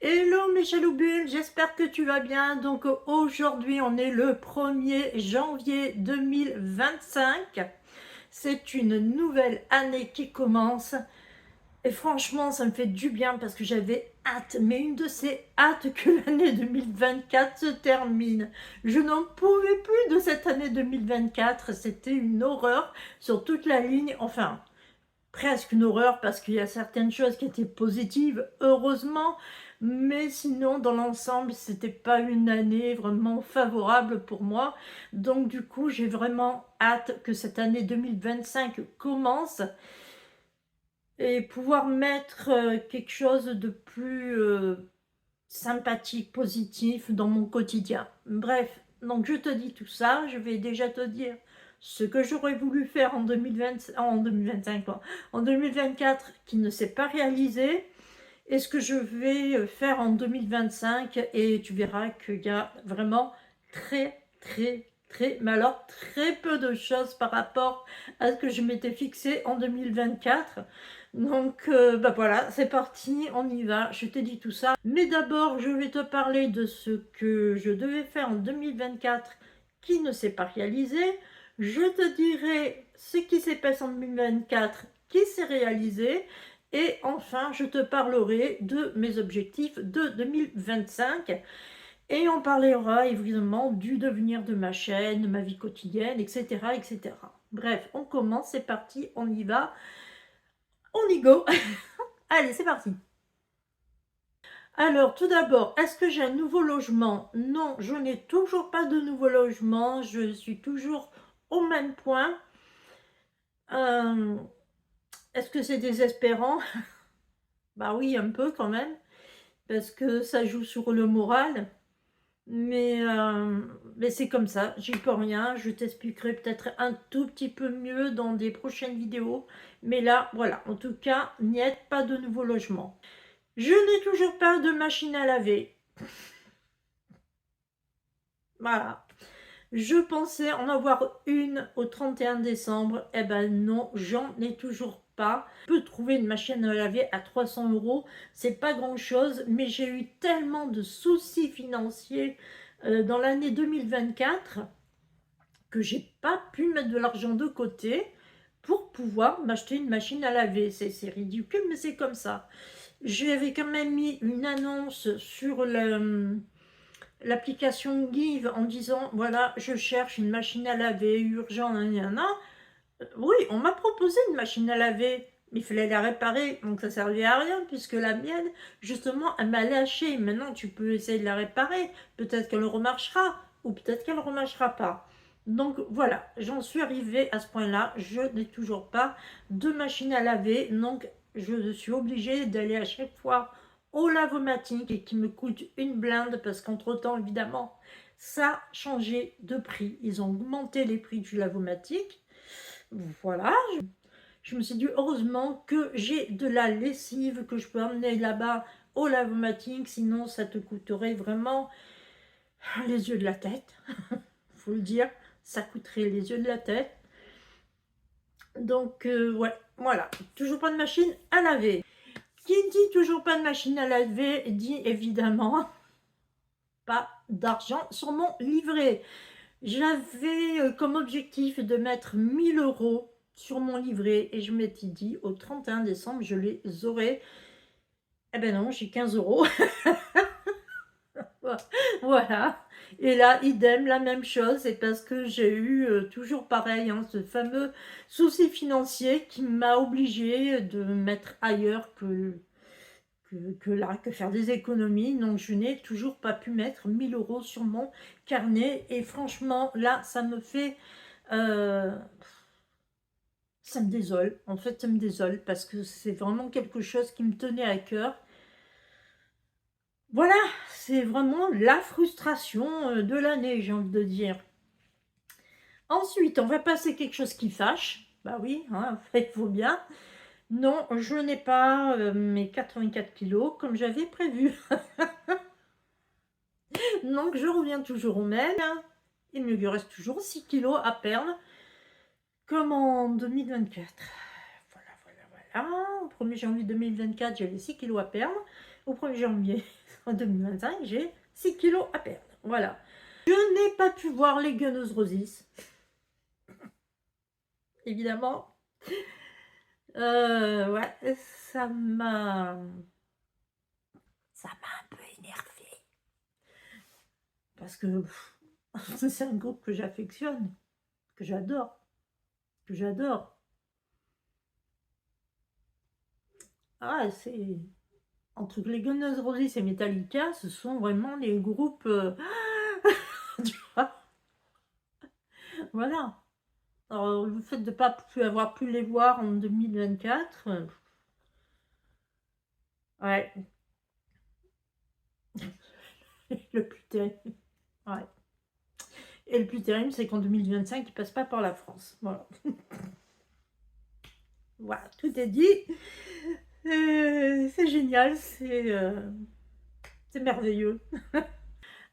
Hello mes chaloubules, j'espère que tu vas bien. Donc aujourd'hui on est le 1er janvier 2025. C'est une nouvelle année qui commence. Et franchement ça me fait du bien parce que j'avais hâte, mais une de ces hâtes que l'année 2024 se termine. Je n'en pouvais plus de cette année 2024. C'était une horreur sur toute la ligne. Enfin, presque une horreur parce qu'il y a certaines choses qui étaient positives, heureusement, mais sinon dans l'ensemble c'était pas une année vraiment favorable pour moi. Donc du coup j'ai vraiment hâte que cette année 2025 commence et pouvoir mettre quelque chose de plus sympathique, positif dans mon quotidien. Bref, donc je te dis tout ça, je vais déjà te dire ce que j'aurais voulu faire en 2020, en 2025, quoi, en 2024 qui ne s'est pas réalisé, et ce que je vais faire en 2025, et tu verras qu'il y a vraiment mais alors très peu de choses par rapport à ce que je m'étais fixé en 2024. Donc bah voilà, c'est parti, on y va, je t'ai dit tout ça. Mais d'abord, je vais te parler de ce que je devais faire en 2024 qui ne s'est pas réalisé. Je te dirai ce qui s'est passé en 2024 qui s'est réalisé. Et enfin, je te parlerai de mes objectifs de 2025. Et on parlera évidemment du devenir de ma chaîne, ma vie quotidienne, etc. etc. Bref, on commence, c'est parti, on y va. On y go. Allez, c'est parti. Alors, tout d'abord, est-ce que j'ai un nouveau logement? Non, je n'ai toujours pas de nouveau logement. Je suis toujours au même point. Euh, Est-ce que c'est désespérant? Bah oui, un peu quand même, parce que ça joue sur le moral. Mais c'est comme ça, j'y peux rien. Je t'expliquerai peut-être un tout petit peu mieux dans des prochaines vidéos. Mais là, voilà, en tout cas, n'y a pas de nouveau logement. Je n'ai toujours pas de machine à laver. Voilà. Je pensais en avoir une au 31 décembre. Eh ben non, j'en ai toujours pas. Je peux trouver une machine à laver à 300 euros. C'est pas grand chose, mais j'ai eu tellement de soucis financiers dans l'année 2024 que j'ai pas pu mettre de l'argent de côté pour pouvoir m'acheter une machine à laver. C'est ridicule, mais c'est comme ça. J'avais quand même mis une annonce sur l'application Give en disant voilà, je cherche une machine à laver urgent, nan. Oui, on m'a proposé une machine à laver, mais il fallait la réparer, donc ça servait à rien puisque la mienne, justement, elle m'a lâché. Maintenant, tu peux essayer de la réparer, peut-être qu'elle remarchera ou peut-être qu'elle ne remarchera pas. Donc voilà, j'en suis arrivée à ce point-là. Je n'ai toujours pas de machine à laver, donc je suis obligée d'aller à chaque fois au lavomatique et qui me coûte une blinde parce qu'entre-temps, évidemment, ça a changé de prix. Ils ont augmenté les prix du lavomatique. Voilà, je me suis dit heureusement que j'ai de la lessive que je peux emmener là-bas au lavomatique, sinon ça te coûterait vraiment les yeux de la tête. Faut le dire, ça coûterait les yeux de la tête. Donc ouais, voilà, toujours pas de machine à laver. Qui dit toujours pas de machine à laver dit évidemment pas d'argent sur mon livret. J'avais comme objectif de mettre 1000 euros sur mon livret et je m'étais dit au 31 décembre je les aurais. Eh ben non, j'ai 15 euros. Voilà. Et là, idem, la même chose. C'est parce que j'ai eu toujours pareil, hein, ce fameux souci financier qui m'a obligé de me mettre ailleurs que là, que faire des économies. Donc je n'ai toujours pas pu mettre 1000 euros sur mon carnet. Et franchement, là, ça me fait... ça me désole. En fait, ça me désole parce que c'est vraiment quelque chose qui me tenait à cœur. Voilà, c'est vraiment la frustration de l'année, j'ai envie de dire. Ensuite, on va passer quelque chose qui fâche. Bah oui, hein, il faut bien. Non, je n'ai pas mes 84 kilos comme j'avais prévu. Donc, je reviens toujours au même. Il me lui reste toujours 6 kilos à perdre, comme en 2024. Voilà. Au 1er janvier 2024, j'avais 6 kilos à perdre. au 1er janvier en 2025, j'ai 6 kilos à perdre. Voilà. Je n'ai pas pu voir les Guns N' Roses. Évidemment. Ouais, ça m'a un peu énervé. Parce que c'est un groupe que j'affectionne, que j'adore. Ah, c'est... Entre les Guns N' Roses et Metallica, ce sont vraiment les groupes... tu vois, voilà. Alors, le fait de ne pas avoir pu les voir en 2024, ouais, le plus terrible. Ouais. Et le plus terrible, c'est qu'en 2025, ils passent pas par la France. Voilà. Voilà, tout est dit. C'est génial, c'est merveilleux.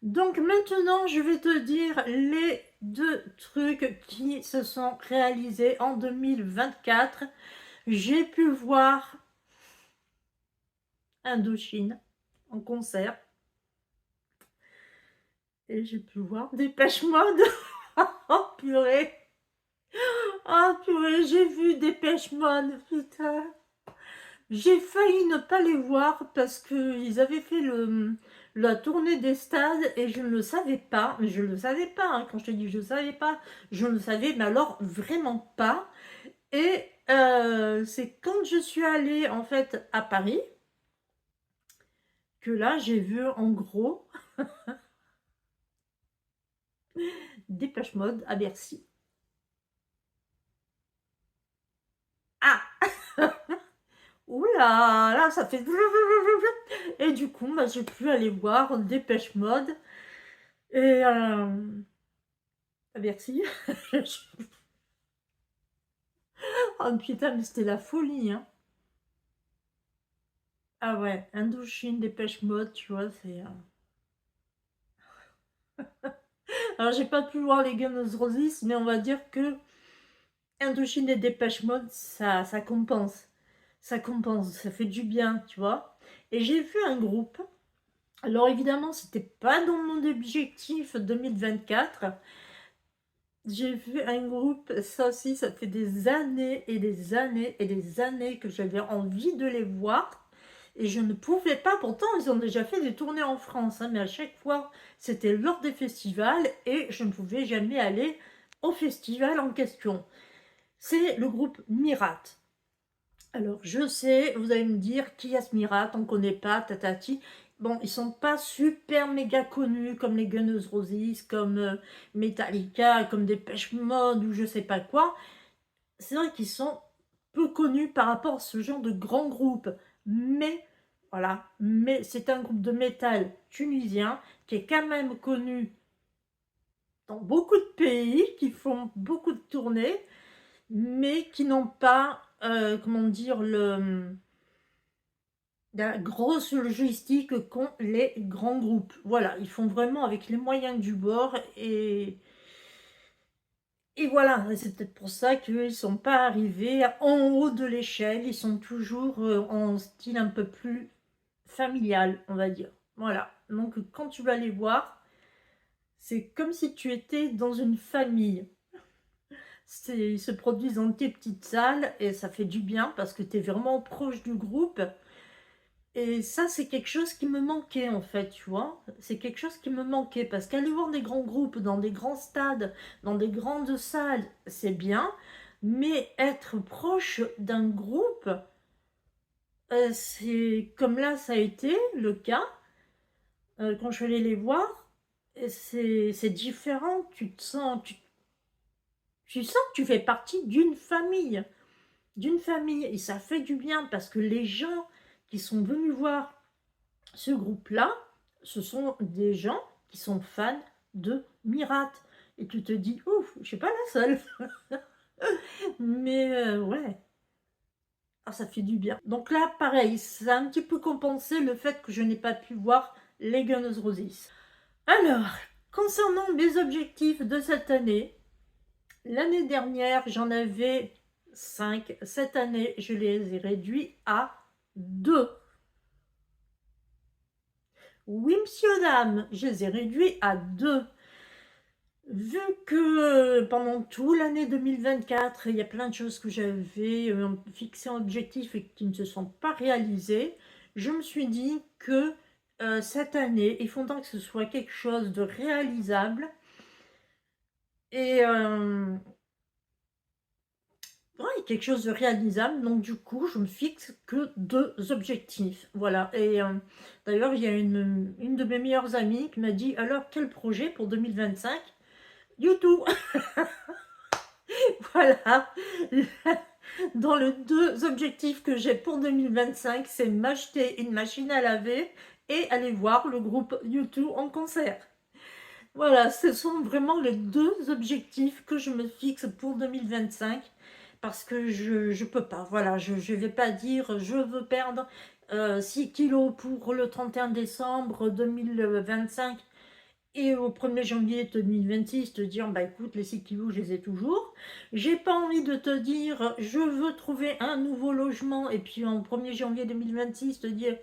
Donc maintenant, je vais te dire les 2 trucs qui se sont réalisés en 2024. J'ai pu voir Indochine en concert. Et j'ai pu voir Dépêche Mode. Oh purée. Oh purée, j'ai vu Dépêche Mode, putain. J'ai failli ne pas les voir parce qu'ils avaient fait la tournée des stades et je ne le savais pas. Mais je ne le savais pas, hein. Quand je te dis je ne savais pas, je ne le savais, mais alors vraiment pas. Et c'est quand je suis allée en fait à Paris que là j'ai vu en gros Dépêche Mode à Bercy. Ah. Oula, là ça fait... Et du coup, bah, j'ai pu aller voir Dépêche Mode. Et à Bercy. Oh putain, mais c'était la folie, hein. Ah ouais, Indochine, Dépêche Mode, tu vois, c'est... Alors, j'ai pas pu voir les Guns N' Roses, mais on va dire que Indochine et Dépêche Mode, ça compense. Ça compense, ça fait du bien, tu vois. Et j'ai vu un groupe. Alors, évidemment, c'était pas dans mon objectif 2024. J'ai vu un groupe, ça aussi, ça fait des années et des années et des années que j'avais envie de les voir. Et je ne pouvais pas, pourtant ils ont déjà fait des tournées en France, hein, mais à chaque fois c'était lors des festivals et je ne pouvais jamais aller au festival en question. C'est le groupe Mirat. Alors je sais, vous allez me dire, qui a ce Mirat, on ne connaît pas, tatati. Bon, ils sont pas super méga connus comme les Guns N' Roses, comme Metallica, comme Depeche Mode ou je sais pas quoi. C'est vrai qu'ils sont peu connus par rapport à ce genre de grands groupes. Mais, voilà, mais c'est un groupe de métal tunisien qui est quand même connu dans beaucoup de pays, qui font beaucoup de tournées, mais qui n'ont pas, comment dire, la grosse logistique qu'ont les grands groupes. Voilà, ils font vraiment avec les moyens du bord et voilà, c'est peut-être pour ça qu'ils ne sont pas arrivés en haut de l'échelle, ils sont toujours en style un peu plus familial, on va dire. Voilà, donc quand tu vas les voir, c'est comme si tu étais dans une famille. Ils se produisent dans tes petites salles et ça fait du bien parce que tu es vraiment proche du groupe. Et ça, c'est quelque chose qui me manquait en fait, tu vois. C'est quelque chose qui me manquait parce qu'aller voir des grands groupes dans des grands stades, dans des grandes salles, c'est bien. Mais être proche d'un groupe, c'est comme là, ça a été le cas. Quand je suis allée les voir, c'est différent. Tu te sens, tu sens que tu fais partie d'une famille. D'une famille. Et ça fait du bien parce que les gens qui sont venus voir ce groupe-là, ce sont des gens qui sont fans de Mirat. Et tu te dis, ouf, je suis pas la seule. Mais ouais, ah, ça fait du bien. Donc là, pareil, ça a un petit peu compensé le fait que je n'ai pas pu voir les Guns N' Roses. Alors, concernant mes objectifs de cette année, l'année dernière, j'en avais 5. Cette année, je les ai réduits à 2. Oui, monsieur, dame, je les ai réduits à 2. Vu que pendant toute l'année 2024, il y a plein de choses que j'avais fixées en objectif et qui ne se sont pas réalisées, je me suis dit que cette année, il faudra que ce soit quelque chose de réalisable et ouais, quelque chose de réalisable. Donc du coup, je me fixe que 2 objectifs. Voilà. Et d'ailleurs, il y a une de mes meilleures amies qui m'a dit: «Alors, quel projet pour 2025?» YouTube. Voilà. Dans les 2 objectifs que j'ai pour 2025, c'est m'acheter une machine à laver et aller voir le groupe YouTube en concert. Voilà, ce sont vraiment les 2 objectifs que je me fixe pour 2025 parce que je peux pas. Voilà, je vais pas dire: «Je veux perdre, 6 kilogrammes pour le 31 décembre 2025 et au 1er janvier 2026 te dire: bah écoute, les 6 kilos je les ai toujours.» J'ai pas envie de te dire: je veux trouver un nouveau logement et puis en 1er janvier 2026 te dire: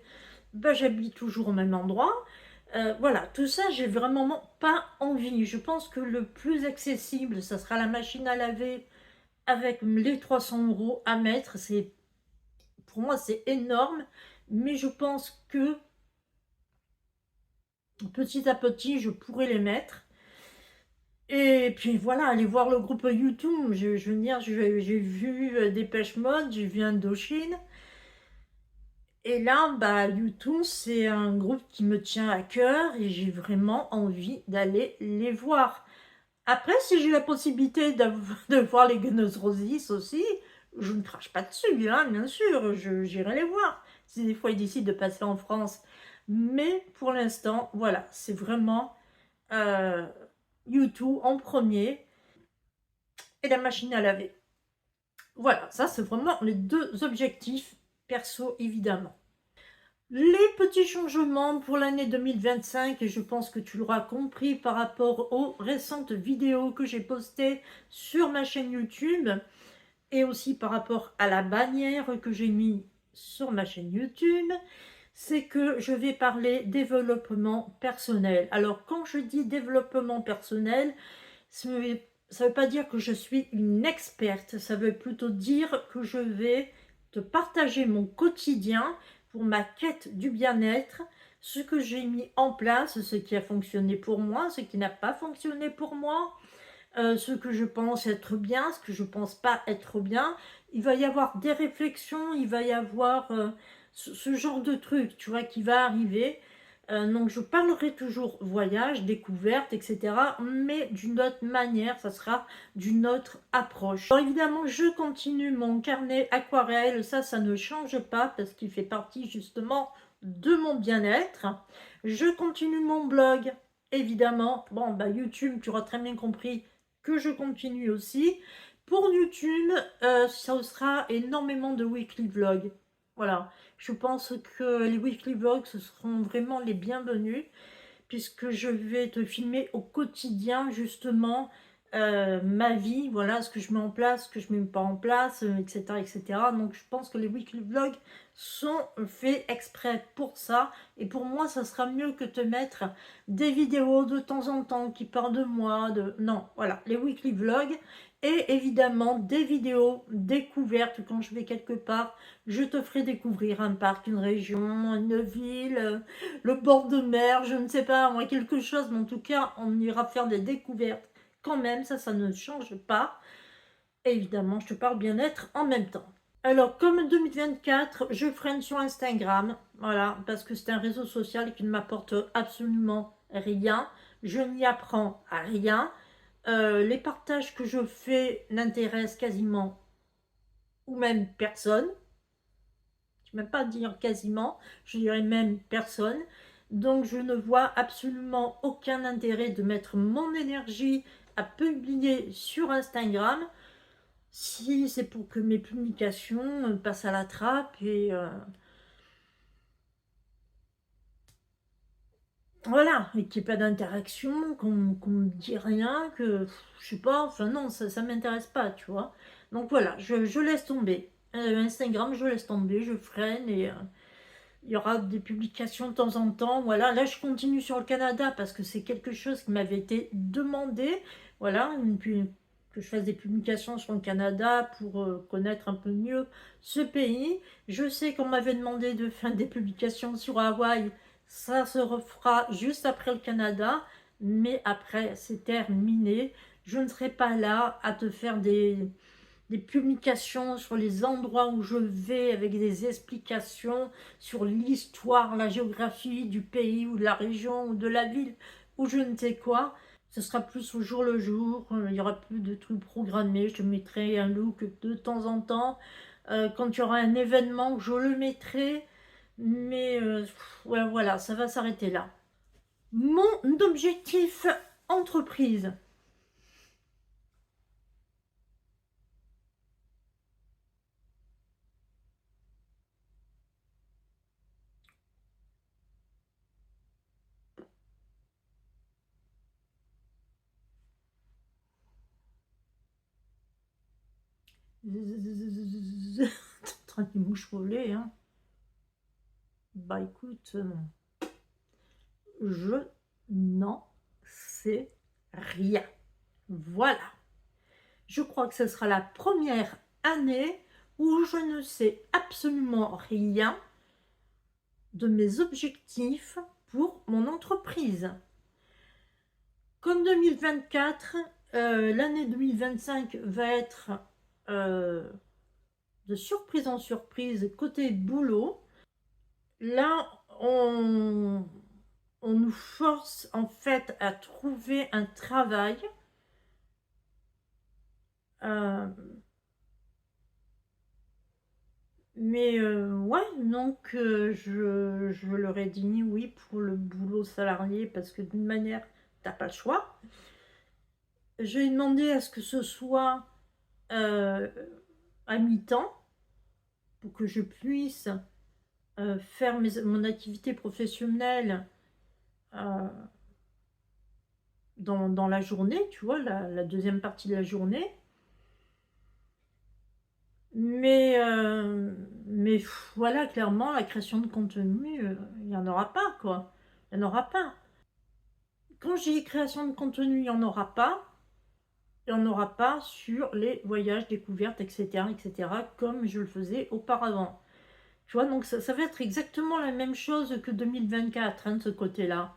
bah j'habite toujours au même endroit. Voilà, tout ça j'ai vraiment pas envie. Je pense que le plus accessible ça sera la machine à laver avec les 300 € à mettre. C'est, pour moi c'est énorme, mais je pense que petit à petit je pourrais les mettre. Et puis voilà, aller voir le groupe YouTube. Je veux dire, j'ai vu Dépêche Mode, j'ai vu Indochine. Et là, bah, YouTube, c'est un groupe qui me tient à cœur et j'ai vraiment envie d'aller les voir. Après, si j'ai la possibilité de voir les Guns N' Roses aussi, je ne crache pas dessus, hein, bien sûr, j'irai les voir. Si des fois ils décident de passer en France. Mais pour l'instant, voilà, c'est vraiment euh, YouTube en premier et la machine à laver. Voilà, ça c'est vraiment les 2 objectifs perso évidemment. Les petits changements pour l'année 2025, et je pense que tu l'auras compris par rapport aux récentes vidéos que j'ai postées sur ma chaîne YouTube et aussi par rapport à la bannière que j'ai mis sur ma chaîne YouTube, c'est que je vais parler développement personnel. Alors quand je dis développement personnel, ça ne veut pas dire que je suis une experte, ça veut plutôt dire que je vais te partager mon quotidien pour ma quête du bien-être, ce que j'ai mis en place, ce qui a fonctionné pour moi, ce qui n'a pas fonctionné pour moi, ce que je pense être bien, ce que je pense pas être bien. Il va y avoir des réflexions, il va y avoir ce genre de truc, tu vois, qui va arriver. Donc je parlerai toujours voyage, découverte, etc. Mais d'une autre manière, ça sera d'une autre approche. Alors évidemment, je continue mon carnet aquarelle, ça ne change pas parce qu'il fait partie justement de mon bien-être. Je continue mon blog, évidemment. Bon, bah YouTube, tu auras très bien compris que je continue aussi. Pour YouTube, ça sera énormément de weekly vlogs. Voilà, je pense que les weekly vlogs, ce seront vraiment les bienvenus, puisque je vais te filmer au quotidien, justement, ma vie, voilà, ce que je mets en place, ce que je ne mets pas en place, etc., etc. Donc, je pense que les weekly vlogs sont faits exprès pour ça. Et pour moi, ça sera mieux que te mettre des vidéos de temps en temps qui parlent de moi. Non, voilà, les weekly vlogs. Et évidemment, des vidéos découvertes quand je vais quelque part. Je te ferai découvrir un parc, une région, une ville, le bord de mer, je ne sais pas, moi, quelque chose. Mais en tout cas, on ira faire des découvertes quand même. Ça ne change pas. Et évidemment, je te parle bien-être en même temps. Alors, comme 2024, je freine sur Instagram, voilà, parce que c'est un réseau social qui ne m'apporte absolument rien. Je n'y apprends à rien. Les partages que je fais n'intéressent quasiment ou même personne. Je ne vais même pas dire quasiment, je dirais même personne. Donc, je ne vois absolument aucun intérêt de mettre mon énergie à publier sur Instagram si c'est pour que mes publications passent à la trappe et voilà, et qu'il n'y ait pas d'interaction, qu'on me dit rien, que je sais pas, enfin non, ça m'intéresse pas, tu vois. Donc voilà, je laisse tomber. Instagram, je laisse tomber, je freine et Il y aura des publications de temps en temps. Voilà, là je continue sur le Canada parce que c'est quelque chose qui m'avait été demandé. Voilà, que je fasse des publications sur le Canada pour connaître un peu mieux ce pays. Je sais qu'on m'avait demandé de faire des publications sur Hawaï. Ça se refera juste après le Canada. Mais après, c'est terminé. Je ne serai pas là à te faire des publications sur les endroits où je vais avec des explications sur l'histoire, la géographie du pays ou de la région ou de la ville ou je ne sais quoi. Ce sera plus au jour le jour, il n'y aura plus de trucs programmés, je te mettrai un look de temps en temps. Quand il y aura un événement, je le mettrai, mais ouais, voilà, ça va s'arrêter là. Mon objectif entreprise. T'es en train de moucholer, hein. Bah écoute, je n'en sais rien. Voilà. Je crois que ce sera la première année où je ne sais absolument rien de mes objectifs pour mon entreprise. Comme 2024, l'année 2025 va être de surprise en surprise côté boulot. Là, on nous force en fait à trouver un travail. Mais ouais, donc je leur ai dit oui pour le boulot salarié parce que d'une manière, t'as pas le choix. J'ai demandé à ce que ce soit à mi-temps pour que je puisse faire mon activité professionnelle euh, dans la journée, tu vois, la deuxième partie de la journée. Mais voilà, clairement, la création de contenu, il n'y en aura pas, quoi. Il n'y en aura pas. Quand j'ai création de contenu, il n'y en aura pas. Il n'y en aura pas sur les voyages, découvertes, etc., etc., comme je le faisais auparavant. Tu vois, donc ça va être exactement la même chose que 2024, hein, de ce côté-là.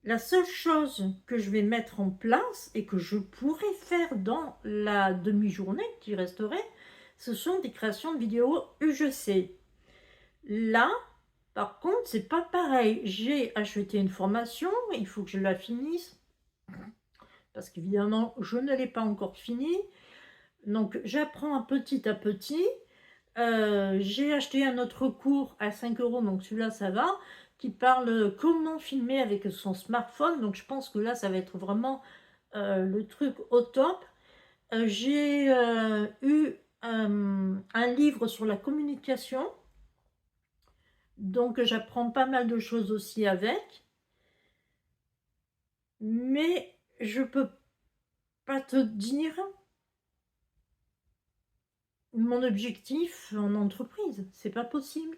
La seule chose que je vais mettre en place et que je pourrais faire dans la demi-journée qui resterait, ce sont des créations de vidéos UGC. Là, par contre, c'est pas pareil. J'ai acheté une formation, il faut que je la finisse, parce qu'évidemment, je ne l'ai pas encore finie. Donc, j'apprends petit à petit. J'ai acheté un autre cours à 5 €, donc celui-là, ça va, qui parle comment filmer avec son smartphone. Donc, je pense que là, ça va être vraiment le truc au top. J'ai eu un livre sur la communication. Donc, j'apprends pas mal de choses aussi avec. Mais je peux pas te dire mon objectif en entreprise. C'est pas possible.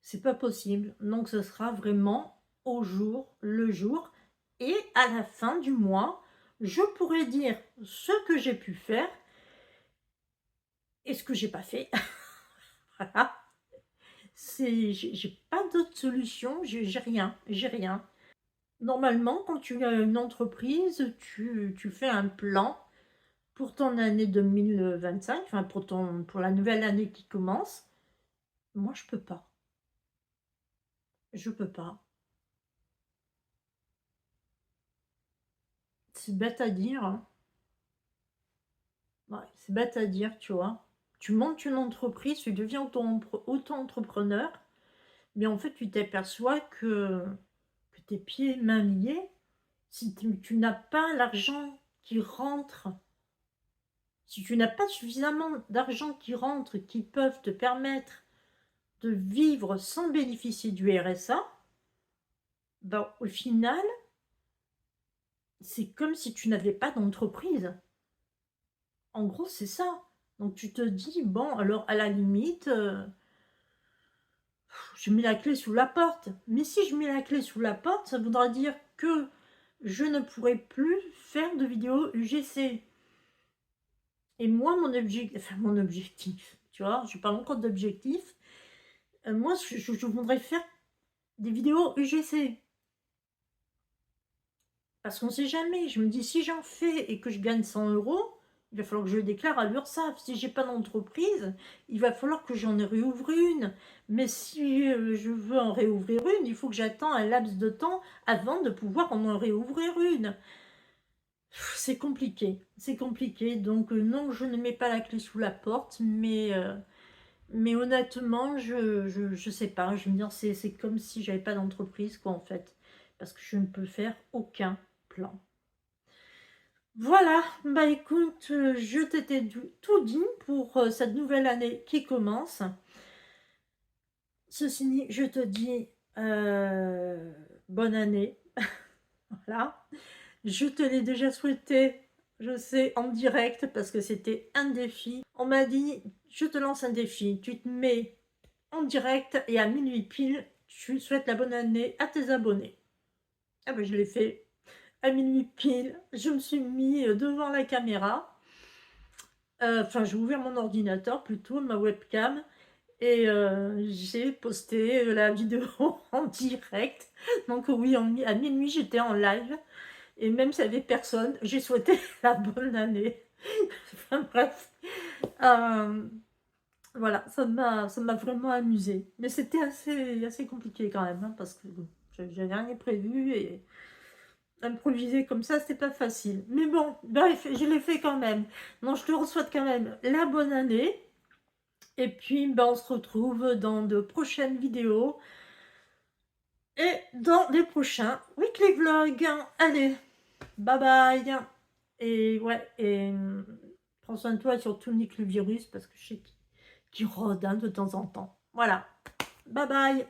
C'est pas possible. Donc, ce sera vraiment au jour le jour. Et à la fin du mois, je pourrais dire ce que j'ai pu faire et ce que j'ai pas fait. Voilà. J'ai pas d'autre solution. J'ai rien. J'ai rien. Normalement, quand tu as une entreprise, tu fais un plan pour ton année 2025, enfin pour la nouvelle année qui commence. Moi, je peux pas. Je peux pas. C'est bête à dire, hein. Ouais, c'est bête à dire, tu vois. Tu montes une entreprise, tu deviens auto-entrepreneur, mais en fait, tu t'aperçois que tes pieds et mains liés, si tu n'as pas l'argent qui rentre, si tu n'as pas suffisamment d'argent qui rentre, qui peuvent te permettre de vivre sans bénéficier du RSA, ben, au final, c'est comme si tu n'avais pas d'entreprise. En gros, c'est ça. Donc tu te dis, bon, alors à la limite, je mets la clé sous la porte. Mais si je mets la clé sous la porte, ça voudra dire que je ne pourrai plus faire de vidéos UGC. Et moi, mon objectif, tu vois, je parle encore d'objectif. Moi, je voudrais faire des vidéos UGC. Parce qu'on ne sait jamais. Je me dis, si j'en fais et que je gagne 100 €, il va falloir que je le déclare à l'URSSAF. Si j'ai pas d'entreprise, il va falloir que j'en réouvre une. Mais si je veux en réouvrir une, il faut que j'attende un laps de temps avant de pouvoir en réouvrir une. C'est compliqué, c'est compliqué. Donc non, je ne mets pas la clé sous la porte, mais honnêtement, je sais pas. Je me dis, c'est comme si j'avais pas d'entreprise, quoi, en fait. Parce que je ne peux faire aucun plan. Voilà, bah écoute, je t'étais tout dit pour cette nouvelle année qui commence. Ceci dit, je te dis bonne année. Voilà. Je te l'ai déjà souhaité, je sais, en direct, parce que c'était un défi. On m'a dit, je te lance un défi, tu te mets en direct et à minuit pile, tu souhaites la bonne année à tes abonnés. Ah ben je l'ai fait. À minuit pile, je me suis mis devant la caméra. Enfin, j'ai ouvert mon ordinateur, plutôt ma webcam, et j'ai posté la vidéo en direct. Donc oui, à minuit, j'étais en live. Et même s'il n'y avait personne, j'ai souhaité la bonne année. Enfin bref. Voilà, ça m'a vraiment amusé. Mais c'était assez compliqué quand même, hein, parce que j'avais rien prévu et improviser comme ça, c'était pas facile. Mais bon, bref, je l'ai fait quand même. Donc je te souhaite quand même la bonne année. Et puis, ben, on se retrouve dans de prochaines vidéos et dans les prochains weekly vlogs. Allez, bye bye. Et ouais, et prends soin de toi et surtout nique le virus parce que je sais qu'il rôde, hein, de temps en temps. Voilà, bye bye.